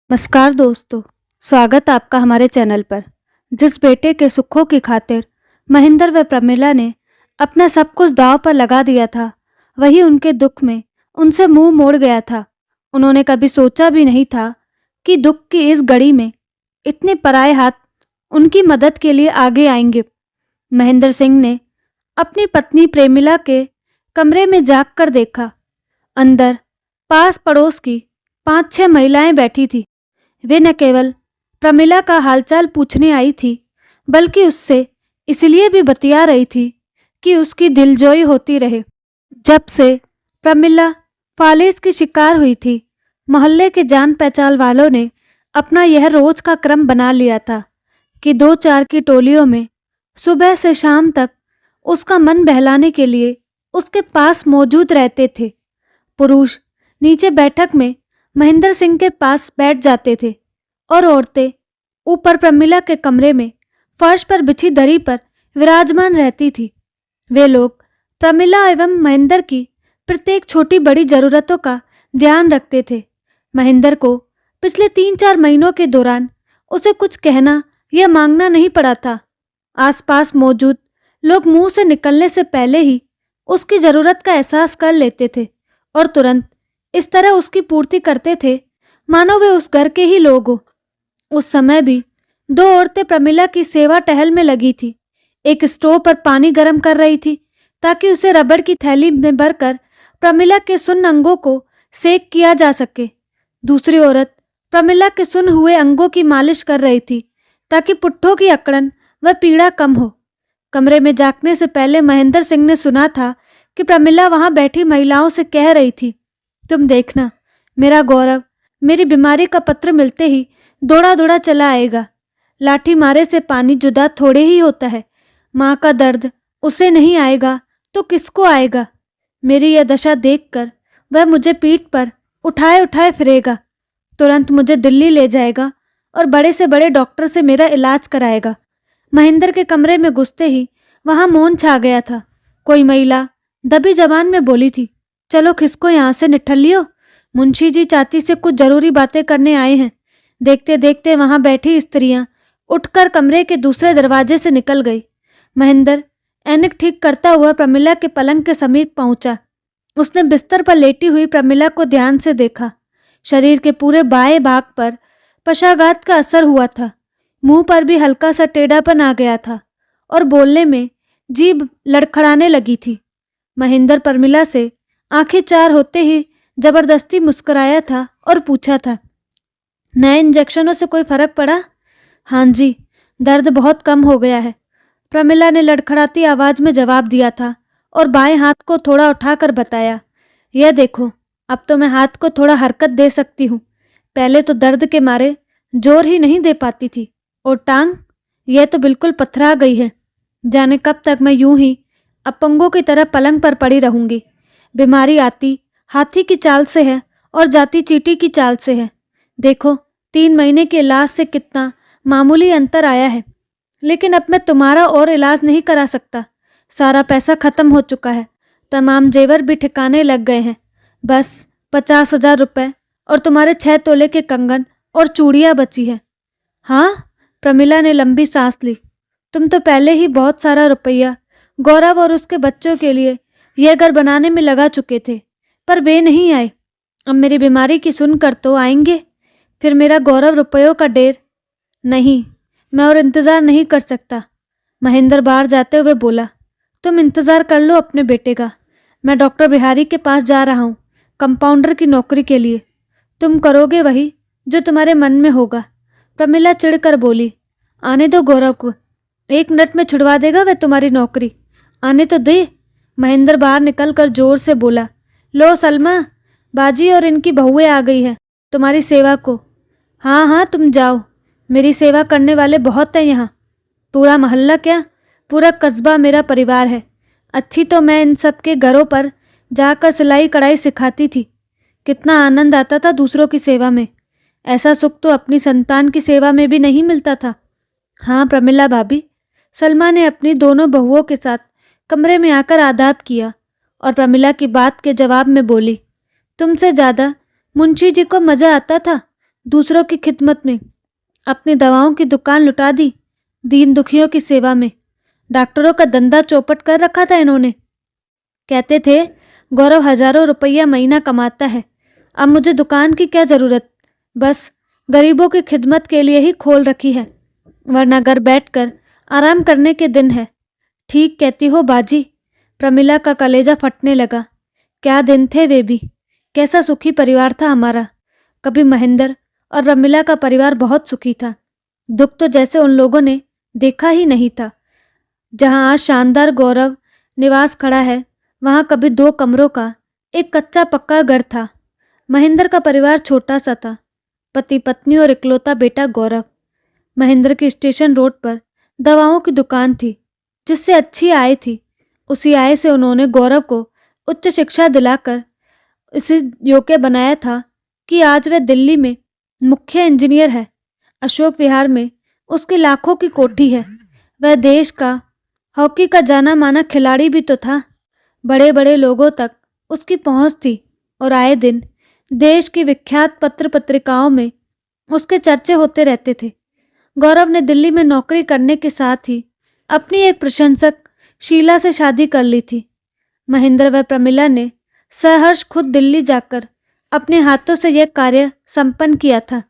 नमस्कार दोस्तों, स्वागत आपका हमारे चैनल पर। जिस बेटे के सुखों की खातिर महेंद्र व प्रमिला ने अपना सब कुछ दांव पर लगा दिया था, वही उनके दुख में उनसे मुंह मोड़ गया था। उन्होंने कभी सोचा भी नहीं था कि दुख की इस घड़ी में इतने पराए हाथ उनकी मदद के लिए आगे आएंगे। महेंद्र सिंह ने अपनी पत्नी प्रेमिला के कमरे में जाग कर देखा। अंदर पास पड़ोस की 5-6 महिलाएं बैठी थी। वे न केवल प्रमिला का हालचाल पूछने आई थी, बल्कि उससे इसलिए भी बतिया रही थी कि उसकी दिलजोई होती रहे। जब से प्रमिला फालिस की शिकार हुई थी, मोहल्ले के जान पहचान वालों ने अपना यह रोज का क्रम बना लिया था कि 2-4 की टोलियों में सुबह से शाम तक उसका मन बहलाने के लिए उसके पास मौजूद रहते थे। पुरुष नीचे बैठक में महेंद्र सिंह के पास बैठ जाते थे और औरतें ऊपर प्रमिला के कमरे में फर्श पर बिछी दरी पर विराजमान रहती थी। वे लोग प्रमिला एवं महेंद्र की प्रत्येक छोटी बड़ी जरूरतों का ध्यान रखते थे। महेंद्र को पिछले 3-4 महीनों के दौरान उसे कुछ कहना या मांगना नहीं पड़ा था। आसपास मौजूद लोग मुंह से निकलने से पहले ही उसकी जरूरत का एहसास कर लेते थे और तुरंत इस तरह उसकी पूर्ति करते थे मानो वे उस घर के ही लोग हो। उस समय भी 2 औरतें प्रमिला की सेवा टहल में लगी थी। एक स्टोव पर पानी गर्म कर रही थी ताकि उसे रबड़ की थैली में भरकर प्रमिला के सुन्न अंगों को सेक किया जा सके। दूसरी औरत प्रमिला के सुन्न हुए अंगों की मालिश कर रही थी ताकि पुट्ठों की अकड़न व पीड़ा कम हो। कमरे में जागने से पहले महेंद्र सिंह ने सुना था कि प्रमिला वहां बैठी महिलाओं से कह रही थी, तुम देखना, मेरा गौरव मेरी बीमारी का पत्र मिलते ही दौड़ा दौड़ा चला आएगा। लाठी मारे से पानी जुदा थोड़े ही होता है। माँ का दर्द उसे नहीं आएगा तो किसको आएगा। मेरी यह दशा देखकर वह मुझे पीठ पर उठाए उठाए फिरेगा। तुरंत मुझे दिल्ली ले जाएगा और बड़े से बड़े डॉक्टर से मेरा इलाज कराएगा। महेंद्र के कमरे में घुसते ही वहां मौन छा गया था। कोई महिला दबी जबान में बोली थी, चलो खिसको यहाँ से निठल्लियो, मुंशी जी चाची से कुछ जरूरी बातें करने आए हैं। देखते देखते वहां बैठी स्त्रियां उठकर कमरे के दूसरे दरवाजे से निकल गई। महेंद्र ऐनक ठीक करता हुआ प्रमिला के पलंग के समीप पहुंचा। उसने बिस्तर पर लेटी हुई प्रमिला को ध्यान से देखा। शरीर के पूरे बाएं भाग पर पक्षाघात का असर हुआ था। मुंह पर भी हल्का सा टेढ़ापन आ गया था और बोलने में जीभ लड़खड़ाने लगी थी। महेंद्र प्रमिला से आंखें चार होते ही जबरदस्ती मुस्कुराया था और पूछा था, नए इंजेक्शनों से कोई फर्क पड़ा? हाँ जी, दर्द बहुत कम हो गया है, प्रमिला ने लड़खड़ाती आवाज में जवाब दिया था और बाएं हाथ को थोड़ा उठाकर बताया, यह देखो, अब तो मैं हाथ को थोड़ा हरकत दे सकती हूँ। पहले तो दर्द के मारे जोर ही नहीं दे पाती थी। और टांग, यह तो बिल्कुल पथरा गई है। जाने कब तक मैं यूं ही अपंगों की तरह पलंग पर पड़ी रहूंगी। बीमारी आती हाथी की चाल से है और जाती चींटी की चाल से है। देखो, 3 महीने के इलाज से कितना मामूली अंतर आया है। लेकिन अब मैं तुम्हारा और इलाज नहीं करा सकता। सारा पैसा खत्म हो चुका है। तमाम जेवर भी ठिकाने लग गए हैं। बस 50,000 रुपए और तुम्हारे 6 तोले के कंगन और चूड़ियाँ बची है। हाँ, प्रमिला ने लंबी सांस ली। तुम तो पहले ही बहुत सारा रुपया गौरव और उसके बच्चों के लिए यह घर बनाने में लगा चुके थे, पर वे नहीं आए। अब मेरी बीमारी की सुनकर तो आएंगे। फिर मेरा गौरव रुपयों का ढेर। नहीं, मैं और इंतज़ार नहीं कर सकता। महेंद्र बाहर जाते हुए बोला, तुम इंतज़ार कर लो अपने बेटे का। मैं डॉक्टर बिहारी के पास जा रहा हूँ, कंपाउंडर की नौकरी के लिए। तुम करोगे वही जो तुम्हारे मन में होगा। प्रमिला चिढ़कर बोली, आने दो गौरव को, 1 मिनट में छुड़वा देगा वह तुम्हारी नौकरी। आने तो दे। महेंद्र बाहर निकलकर जोर से बोला, लो सलमा, बाजी और इनकी बहुएं आ गई है तुम्हारी सेवा को। हाँ हाँ, तुम जाओ, मेरी सेवा करने वाले बहुत हैं यहाँ। पूरा मोहल्ला क्या, पूरा कस्बा मेरा परिवार है। अच्छी तो मैं इन सब के घरों पर जाकर सिलाई कढ़ाई सिखाती थी। कितना आनंद आता था दूसरों की सेवा में। ऐसा सुख तो अपनी संतान की सेवा में भी नहीं मिलता था। हाँ प्रमिला भाभी, सलमा ने अपनी दोनों बहुओं के साथ कमरे में आकर आदाब किया और प्रमिला की बात के जवाब में बोली, तुमसे ज़्यादा मुंशी जी को मज़ा आता था दूसरों की खिदमत में, अपनी दवाओं की दुकान लुटा दी, दीन दुखियों की सेवा में। डॉक्टरों का धंधा चौपट कर रखा था इन्होंने। कहते थे गौरव हजारों रुपया महीना कमाता है, अब मुझे दुकान की क्या ज़रूरत, बस गरीबों की खिदमत के लिए ही खोल रखी है, वरना घर बैठकर आराम करने के दिन है। ठीक कहती हो बाजी। प्रमिला का कलेजा फटने लगा। क्या दिन थे वे भी, कैसा सुखी परिवार था हमारा। कभी महेंद्र और प्रमिला का परिवार बहुत सुखी था। दुख तो जैसे उन लोगों ने देखा ही नहीं था। जहां आज शानदार गौरव निवास खड़ा है, वहां कभी 2 कमरों का एक कच्चा पक्का घर था। महेंद्र का परिवार छोटा सा था, पति पत्नी और इकलौता बेटा गौरव। महेंद्र की स्टेशन रोड पर दवाओं की दुकान थी, जिससे अच्छी आय थी। उसी आय से उन्होंने गौरव को उच्च शिक्षा दिलाकर इसे योग्य बनाया था कि आज वह दिल्ली में मुख्य इंजीनियर है। अशोक विहार में उसकी लाखों की कोठी है। वह देश का हॉकी का जाना माना खिलाड़ी भी तो था। बड़े बड़े लोगों तक उसकी पहुंच थी और आए दिन देश की विख्यात पत्र पत्रिकाओं में उसके चर्चे होते रहते थे। गौरव ने दिल्ली में नौकरी करने के साथ ही अपनी एक प्रशंसक शीला से शादी कर ली थी। महेंद्र व प्रमिला ने सहर्ष खुद दिल्ली जाकर अपने हाथों से यह कार्य संपन्न किया था।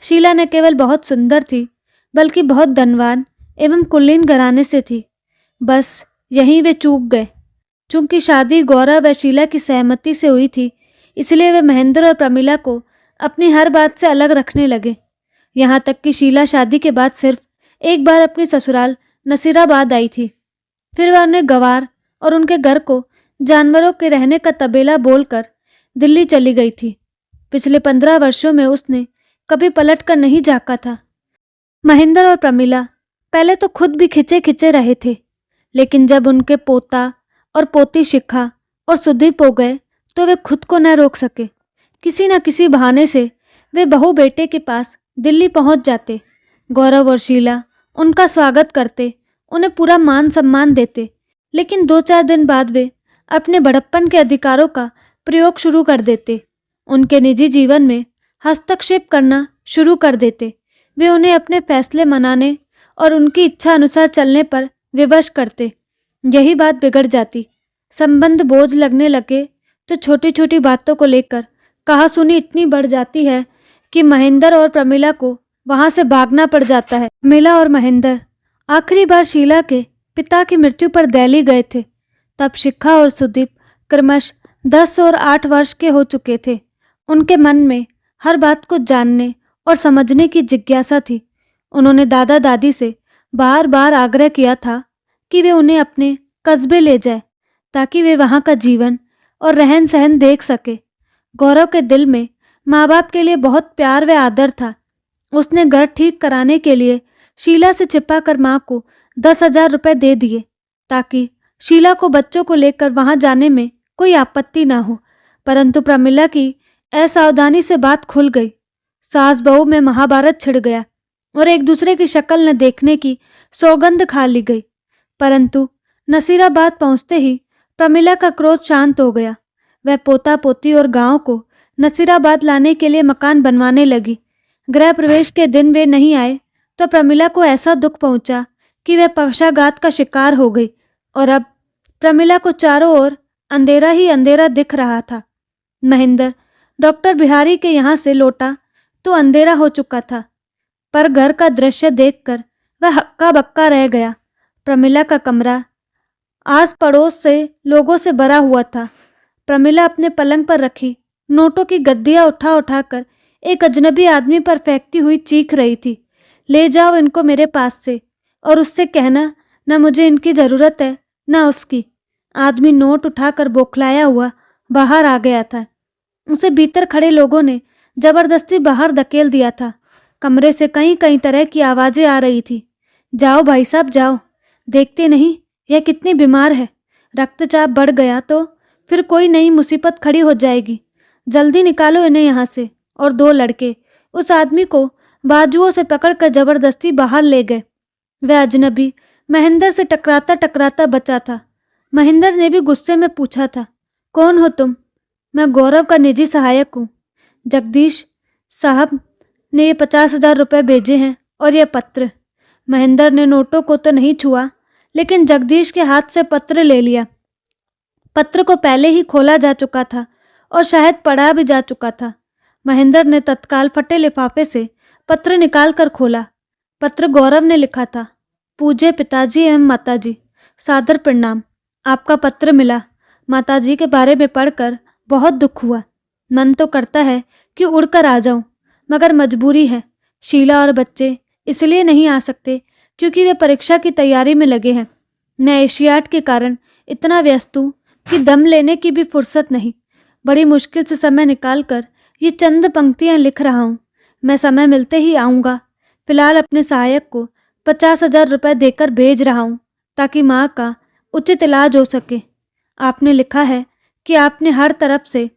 शीला न केवल बहुत सुंदर थी, बल्कि बहुत धनवान एवं कुलीन घराने से थी। बस यहीं वे चूक गए। चूंकि शादी गौरव व शीला की सहमति से हुई थी, इसलिए वे महेंद्र और प्रमिला को अपनी हर बात से अलग रखने लगे। यहाँ तक कि शीला शादी के बाद सिर्फ एक बार अपनी ससुराल नसीराबाद आई थी। फिर वह उन्हें गवार और उनके घर को जानवरों के रहने का तबेला बोलकर दिल्ली चली गई थी। पिछले 15 वर्षों में उसने कभी पलट कर नहीं झांका था। महेंद्र और प्रमिला पहले तो खुद भी खिंचे खिंचे रहे थे, लेकिन जब उनके पोता और पोती शिखा और सुदीप हो गए तो वे खुद को न रोक सके। किसी न किसी बहाने से वे बहू बेटे के पास दिल्ली पहुंच जाते। गौरव और शीला उनका स्वागत करते, उन्हें पूरा मान सम्मान देते, लेकिन 2-4 दिन बाद वे अपने बड़प्पन के अधिकारों का प्रयोग शुरू कर देते। उनके निजी जीवन में हस्तक्षेप करना शुरू कर देते। वे उन्हें अपने फैसले मनाने और उनकी इच्छा अनुसार चलने पर विवश करते। यही बात बिगड़ जाती, संबंध बोझ लगने लगे तो छोटी छोटी बातों को लेकर कहासुनी इतनी बढ़ जाती है कि महेंद्र और प्रमिला को वहां से भागना पड़ जाता है। प्रमिला और महेंद्र आखिरी बार शीला के पिता की मृत्यु पर दिल्ली गए थे। तब शिखा और सुदीप क्रमश 10 और 8 वर्ष के हो चुके थे। उनके मन में हर बात को जानने और समझने की जिज्ञासा थी। उन्होंने दादा दादी से बार बार आग्रह किया था कि वे उन्हें अपने कस्बे ले जाए, ताकि वे वहाँ का जीवन और रहन सहन देख सके। गौरव के दिल में माँ बाप के लिए बहुत प्यार व आदर था। उसने घर ठीक कराने के लिए शीला से छिपा कर माँ को 10,000 रुपये दे दिए, ताकि शीला को बच्चों को लेकर वहाँ जाने में कोई आपत्ति ना हो। परंतु प्रमिला की असावधानी से बात खुल गई। सास बहू में महाभारत छिड़ गया और एक दूसरे की शक्ल न देखने की सौगंध खा ली गई। परंतु नसीराबाद पहुंचते ही प्रमिला का क्रोध शांत हो गया। वह पोता पोती और गांव को नसीराबाद लाने के लिए मकान बनवाने लगी। गृह प्रवेश के दिन वे नहीं आए तो प्रमिला को ऐसा दुख पहुंचा कि वह पक्षाघात का शिकार हो गई और अब प्रमिला को चारों ओर अंधेरा ही अंधेरा दिख रहा था। महेंद्र डॉक्टर बिहारी के यहाँ से लौटा तो अंधेरा हो चुका था, पर घर का दृश्य देखकर वह हक्का बक्का रह गया। प्रमिला का कमरा आस पड़ोस से लोगों से भरा हुआ था। प्रमिला अपने पलंग पर रखी नोटों की गद्दियाँ उठा उठाकर एक अजनबी आदमी पर फेंकती हुई चीख रही थी, ले जाओ इनको मेरे पास से और उससे कहना न मुझे इनकी ज़रूरत है न उसकी। आदमी नोट उठाकर बौखलाया हुआ बाहर आ गया था। उसे भीतर खड़े लोगों ने जबरदस्ती बाहर धकेल दिया था। कमरे से कई कई तरह की आवाज़ें आ रही थी। जाओ भाई साहब जाओ, देखते नहीं यह कितनी बीमार है, रक्तचाप बढ़ गया तो फिर कोई नई मुसीबत खड़ी हो जाएगी, जल्दी निकालो इन्हें यहाँ से। और 2 लड़के उस आदमी को बाजुओं से पकड़कर जबरदस्ती बाहर ले गए। वह अजनबी महेंद्र से टकराता टकराता बचा था। महेंद्र ने भी गुस्से में पूछा था, कौन हो तुम? मैं गौरव का निजी सहायक हूँ। जगदीश साहब, ने ये 50,000 रुपये भेजे हैं और यह पत्र। महेंद्र ने नोटों को तो नहीं छुआ, लेकिन जगदीश के हाथ से पत्र ले लिया। पत्र को पहले ही खोला जा चुका था और शायद पढ़ा भी जा चुका था। महेंद्र ने तत्काल फटे लिफाफे से पत्र निकाल कर खोला। पत्र गौरव ने लिखा था। पूज्य पिताजी एवं माताजी, सादर प्रणाम। आपका पत्र मिला। माताजी के बारे में पढ़कर बहुत दुख हुआ। मन तो करता है कि उड़कर आ जाऊं, मगर मजबूरी है। शीला और बच्चे इसलिए नहीं आ सकते क्योंकि वे परीक्षा की तैयारी में लगे हैं। मैं एशियाड के कारण इतना व्यस्त हूँ कि दम लेने की भी फुर्सत नहीं। बड़ी मुश्किल से समय निकालकर ये चंद पंक्तियाँ लिख रहा हूँ। मैं समय मिलते ही आऊँगा। फिलहाल अपने सहायक को 50,000 रुपये देकर भेज रहा हूँ ताकि माँ का उचित इलाज हो सके। आपने लिखा है कि आपने हर तरफ से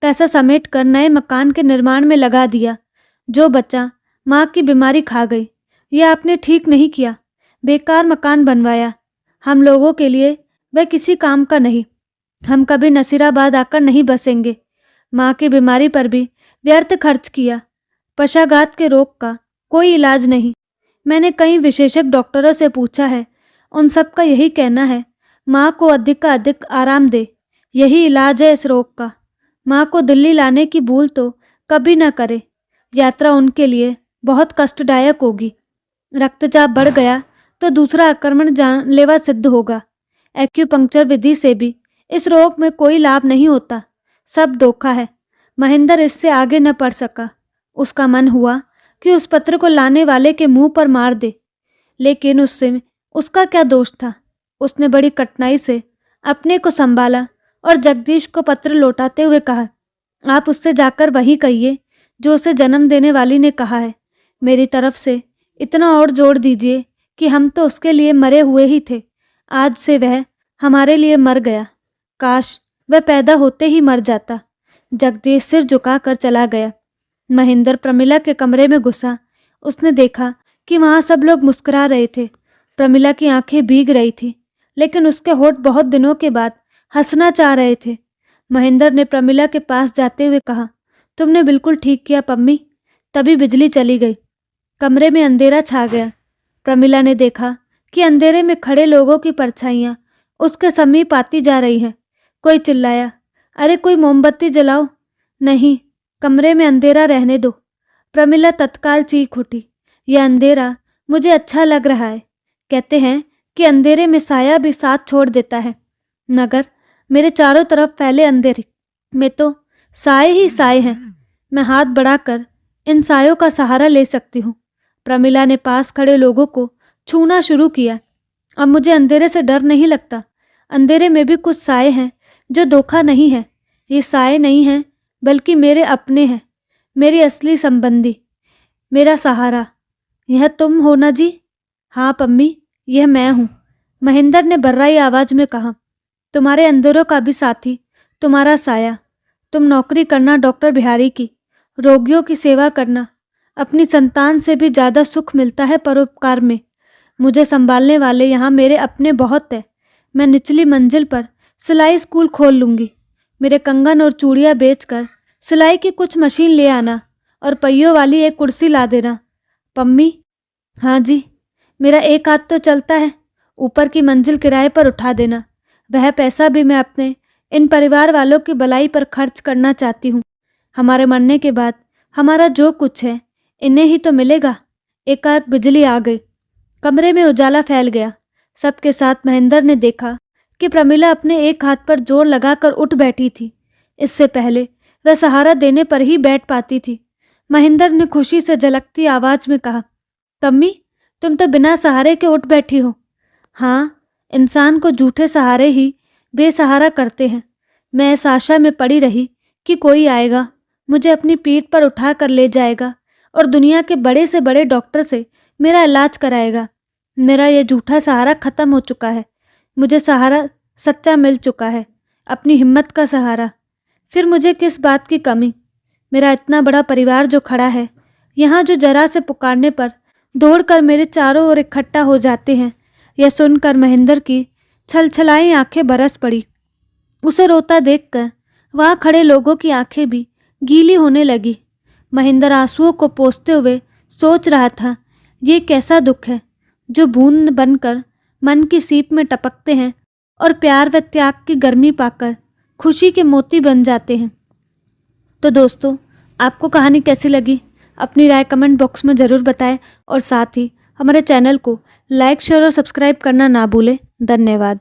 पैसा समेट कर नए मकान के निर्माण में लगा दिया। जो बच्चा माँ की बीमारी खा गई, यह आपने ठीक नहीं किया। बेकार मकान बनवाया। हम लोगों के लिए वह किसी काम का नहीं। हम कभी नसीराबाद आकर नहीं बसेंगे। माँ की बीमारी पर भी व्यर्थ खर्च किया। पक्षाघात के रोग का कोई इलाज नहीं। मैंने कई विशेषज्ञ डॉक्टरों से पूछा है, उन सब का यही कहना है, माँ को अधिक का अधिक आराम दे, यही इलाज है इस रोग का। माँ को दिल्ली लाने की भूल तो कभी न करे। यात्रा उनके लिए बहुत कष्टदायक होगी। रक्तचाप बढ़ गया तो दूसरा आक्रमण जानलेवा सिद्ध होगा। एक्यूपंक्चर विधि से भी इस रोग में कोई लाभ नहीं होता। सब धोखा है। महेंद्र इससे आगे न पढ़ सका। उसका मन हुआ कि उस पत्र को लाने वाले के मुंह पर मार दे, लेकिन उससे उसका क्या दोष था। उसने बड़ी कठिनाई से अपने को संभाला और जगदीश को पत्र लौटाते हुए कहा, आप उससे जाकर वही कहिए जो उसे जन्म देने वाली ने कहा है। मेरी तरफ से इतना और जोड़ दीजिए कि हम तो उसके लिए मरे हुए ही थे। आज से वह हमारे लिए मर गया। काश वह पैदा होते ही मर जाता। जगदीश सिर झुकाकर चला गया। महेंद्र प्रमिला के कमरे में घुसा। उसने देखा कि वहाँ सब लोग मुस्कुरा रहे थे। प्रमिला की आंखें भीग रही थी, लेकिन उसके होठ बहुत दिनों के बाद हंसना चाह रहे थे। महेंद्र ने प्रमिला के पास जाते हुए कहा, तुमने बिल्कुल ठीक किया पम्मी। तभी बिजली चली गई। कमरे में अंधेरा छा गया। प्रमिला ने देखा कि अंधेरे में खड़े लोगों की परछाइयाँ उसके समीप आती जा रही हैं। कोई चिल्लाया, अरे कोई मोमबत्ती जलाओ। नहीं, कमरे में अंधेरा रहने दो। प्रमिला तत्काल चीख उठी, यह अंधेरा मुझे अच्छा लग रहा है। कहते हैं कि अंधेरे में साया भी साथ छोड़ देता है, मगर मेरे चारों तरफ फैले अंधेरे में तो साए ही साए हैं। मैं हाथ बढ़ाकर इन सायों का सहारा ले सकती हूँ। प्रमिला ने पास खड़े लोगों को छूना शुरू किया। अब मुझे अंधेरे से डर नहीं लगता। अंधेरे में भी कुछ साए हैं जो धोखा नहीं है। ये साए नहीं हैं, बल्कि मेरे अपने हैं, मेरी असली संबंधी, मेरा सहारा। यह तुम हो ना जी? हाँ पम्मी, यह मैं हूँ। महेंद्र ने बर्राई आवाज में कहा, तुम्हारे अंधेरों का भी साथी, तुम्हारा साया। तुम नौकरी करना डॉक्टर बिहारी की, रोगियों की सेवा करना। अपनी संतान से भी ज़्यादा सुख मिलता है परोपकार में। मुझे संभालने वाले यहाँ मेरे अपने बहुत है। मैं निचली मंजिल पर सिलाई स्कूल खोल लूँगी। मेरे कंगन और चूड़ियाँ बेचकर सिलाई की कुछ मशीन ले आना और पहियों वाली एक कुर्सी ला देना। पम्मी? हाँ जी। मेरा एक हाथ तो चलता है। ऊपर की मंजिल किराए पर उठा देना। वह पैसा भी मैं अपने इन परिवार वालों की भलाई पर खर्च करना चाहती हूँ। हमारे मरने के बाद हमारा जो कुछ है इन्हें ही तो मिलेगा। एकाएक बिजली आ गई। कमरे में उजाला फैल गया। सबके साथ महेंद्र ने देखा कि प्रमिला अपने एक हाथ पर जोर लगाकर उठ बैठी थी। इससे पहले वह सहारा देने पर ही बैठ पाती थी। महेंद्र ने खुशी से झलकती आवाज में कहा, पम्मी, तुम तो बिना सहारे के उठ बैठी हो। हाँ, इंसान को झूठे सहारे ही बेसहारा करते हैं। मैं इस आशा में पड़ी रही कि कोई आएगा, मुझे अपनी पीठ पर उठा कर ले जाएगा और दुनिया के बड़े से बड़े डॉक्टर से मेरा इलाज कराएगा। मेरा यह झूठा सहारा खत्म हो चुका है। मुझे सहारा सच्चा मिल चुका है, अपनी हिम्मत का सहारा। फिर मुझे किस बात की कमी? मेरा इतना बड़ा परिवार जो खड़ा है यहाँ, जो जरा से पुकारने पर दौड़कर मेरे चारों ओर इकट्ठा हो जाते हैं। यह सुनकर महेंद्र की छलछलाई आंखें बरस पड़ी। उसे रोता देखकर वहाँ खड़े लोगों की आंखें भी गीली होने लगी। महेंद्र आंसुओं को पोंछते हुए सोच रहा था, ये कैसा दुख है जो बूंद बनकर मन की सीप में टपकते हैं और प्यार व त्याग की गर्मी पाकर खुशी के मोती बन जाते हैं। तो दोस्तों, आपको कहानी कैसी लगी? अपनी राय कमेंट बॉक्स में ज़रूर बताएं और साथ ही हमारे चैनल को लाइक, शेयर और सब्सक्राइब करना ना भूलें। धन्यवाद।